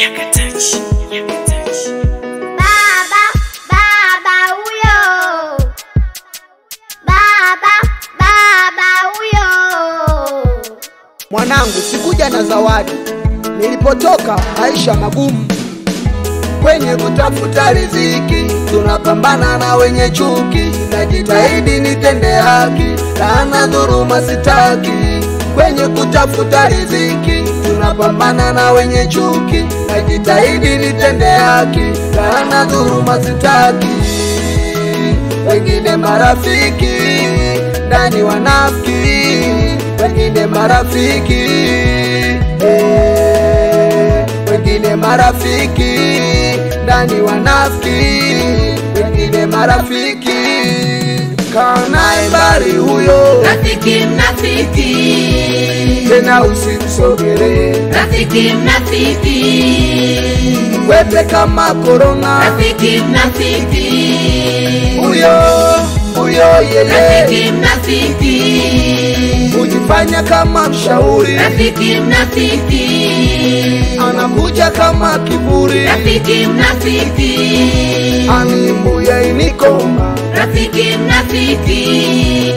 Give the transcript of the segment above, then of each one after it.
Yakatachi. Baba huyo. Baba huyo. Mwanangu, sikuja na zawadi. Nilipotoka maisha magumu, kwenye kutafuta riziki tunapambana na wenye chuki. Najitahidi nitende haki, laana dhuluma sitaki. Kwenye kutafuta riziki tunapambana na wenye chuki. Najitahidi nitende haki, laana dhuluma sitaki. Wengine marafiki ndani wanafiki, wengine marafiki wengine marafiki ndani wanafiki, wengine marafiki. Kana ibari huyo Rafiki mnafiki, tena usimsogele. rafiki mnafiki, Wepe kama corona. rafiki mnafiki, Huyo yeye rafiki mnafiki, ujifanya kama mshauri, rafiki mnafiki, anakuja kama kiburi, rafiki mnafiki, animbuya inikoma. rafiki mnafiki.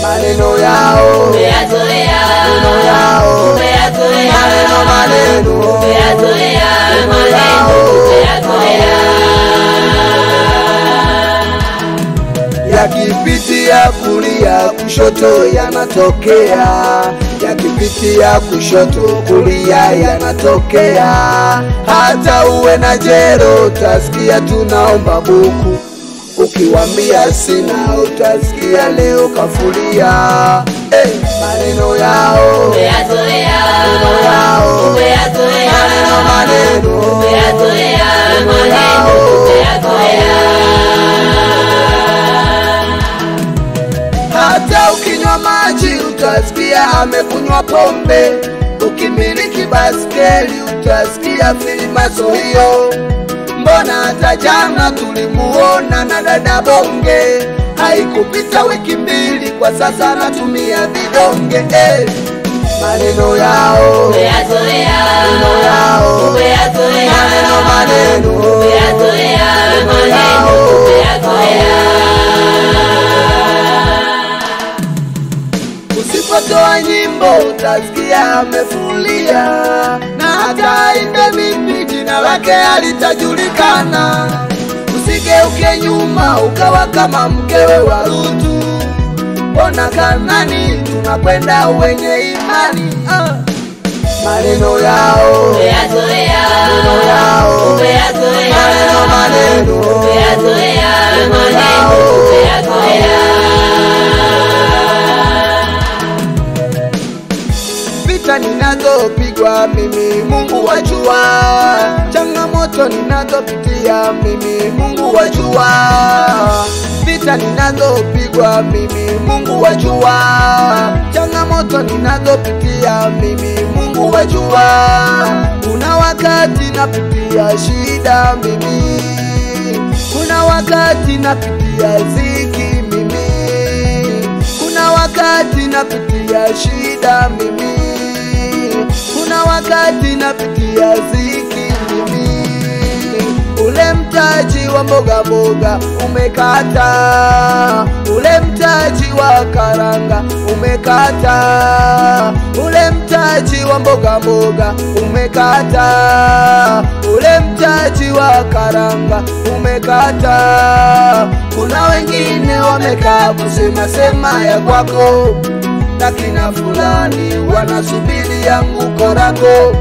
Maneno yao, Umeyazoea, maneno yao, umeyazoea, maneno umeyazoea, maneno umeyazoea. yakipitia kulia kushoto yanatokea, yakipitia kushoto kulia yanatokea. Hata uwe na jero utasikia tunaomba buku, ukiwambia sina utasikia leo kafulia. Maneno yao, Umeyazoea, maneno yao, umeyazoea, maneno umeyazoea, maneno umeyazoea. Hata ukinywa maji utasikia amekunywa pombe, ukimiliki baskeli utasikia filimaso hiyo. Mbona hata jana tulimuona na dada bonge, haikupita wiki mbili kwa sasa anatumia vidonge. Maneno yao, Umeyazoea, maneno yao, umeyazoea, maneno umeyazoea, maneno umeyazoea. Usipotoa nyimbo utasikia amefulia, na hata indemiti jina lake halitajulikana. Usigeuke nyuma ukawa kama mkewe wa Lutu. Mbona Kanani tunakwenda wenye imani. Maneno yao, Umeyazoea, maneno yao, umeyazoea, maneno umeyazoea, maneno umeyazoea. Vita ninazopigwa mimi Mungu wajua, changamoto ninazopitia mimi Mungu wajua. Vita ninazopigwa mimi Mungu wajua, changamoto ninazopitia mimi Mungu wajua. Kuna wakati napitia shida mimi, kuna wakati napitia ziki mimi, kuna wakati napitia shida mimi, kuna wakati napitia ziki mimi. Ule mtaji wa mboga mboga umekata, ule mtaji wa karanga umekata, ule mtaji wa mboga mboga umekata, ule mtaji wa karanga umekata. Kuna wengine wamekaa kusema sema ya kwako, na kina fulani wanasubiri anguko lako.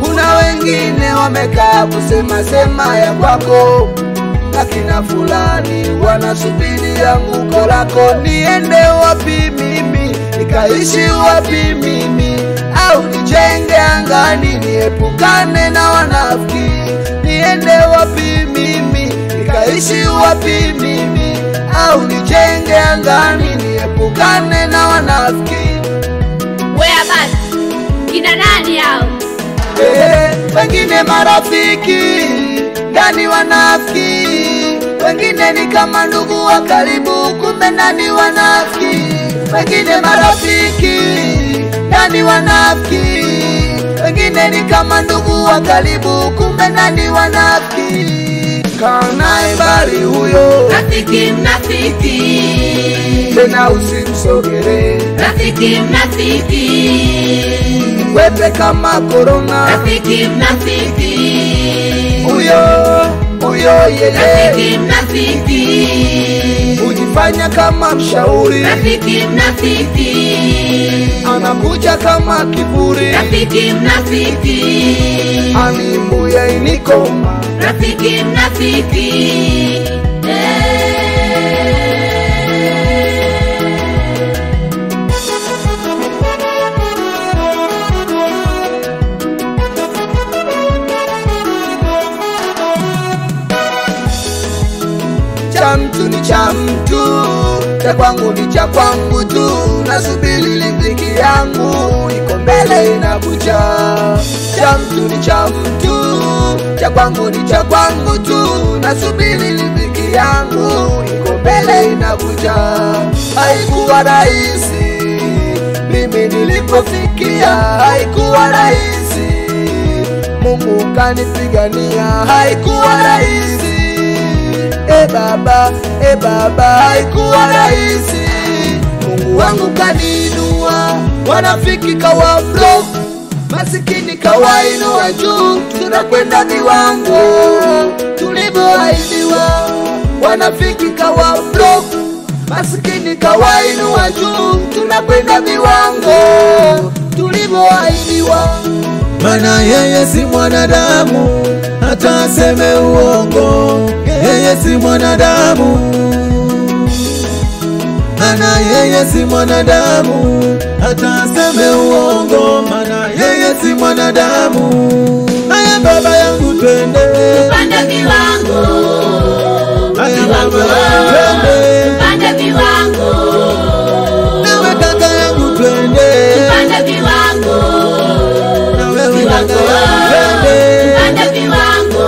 Kuna wengine wamekaa kusema sema ya kwako, na kina fulani wanasubiri anguko lako. Niende wapi mimi, nikaishi wapi mimi, au nijenge angani niepukane na wanafiki? Niende wapi mimi, nikaishi wapi mimi, au nijenge angani niepukane na wanafiki? Wea basi, kina nani hao? Wengine marafiki ndani wanafiki, wengine ni kama ndugu wa karibu kumbe ndani wanafiki, wengine marafiki, ndani wanafiki, wengine ni kama ndugu wa karibu, kumbe ndani wanafiki. Kana mbali huyo rafiki mnafiki, tena usimsogere, rafiki mnafiki, wepe kama korona, rafiki mnafiki, huyo yeye, rafiki mnafiki, ujifanya kama mshauri, rafiki mnafiki, anakuja kama kiburi, rafiki mnafiki, animbuya inikoma, rafiki mnafiki. cha mtu ni cha mtu, cha kwangu ni cha kwangu tu, nasubiri riziki yangu iko mbele inakuja. Cha mtu ni cha mtu, cha kwangu ni cha kwangu tu, nasubiri riziki yangu iko mbele inakuja. Haikuwa rahisi mimi nilipofikia, haikuwa rahisi, Mungu kanipigania, haikuwa rahisi. Baba, haikuwa rahisi, Mungu wangu kaniinua, wanafiki kawa block, masikini kawainua juu, tunakwenda viwango tulivyoahidiwa. Wanafiki kawa block, masikini kawainua juu, tunakwenda viwango tulivyoahidiwa. Mana yeye si mwanadamu hata aseme uongo, yeye si mwanadamu. Mana yeye si mwanadamu hata aseme uongo, mana yeye si mwanadamu. Haya baba yangu twende, Pande viwango, haya baba yangu twende, pande viwango, nawe kaka yangu twende, pande viwango, nawe kaka yangu twende, pande viwango,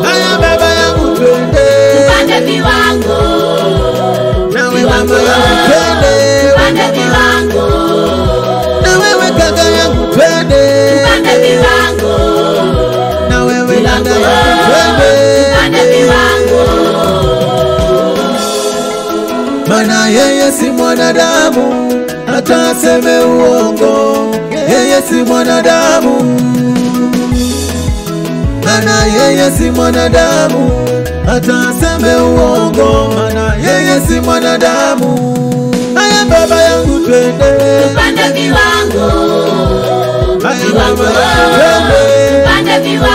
haya baba yangu twende, pande viwango, nawe mama yangu twende, pande viwango, na wewe kaka yangu twende, pande viwango, na wewe dada yangu twende, pande viwango. mana yeye si mwanadamu hata aseme uongo, yeye si mwanadamu. Mana yeye si mwanadamu hata aseme uongo, mana yeye si mwanadamu. Haya baba yangu twende, Pande viwango, haya baba yangu twende, pande viwango,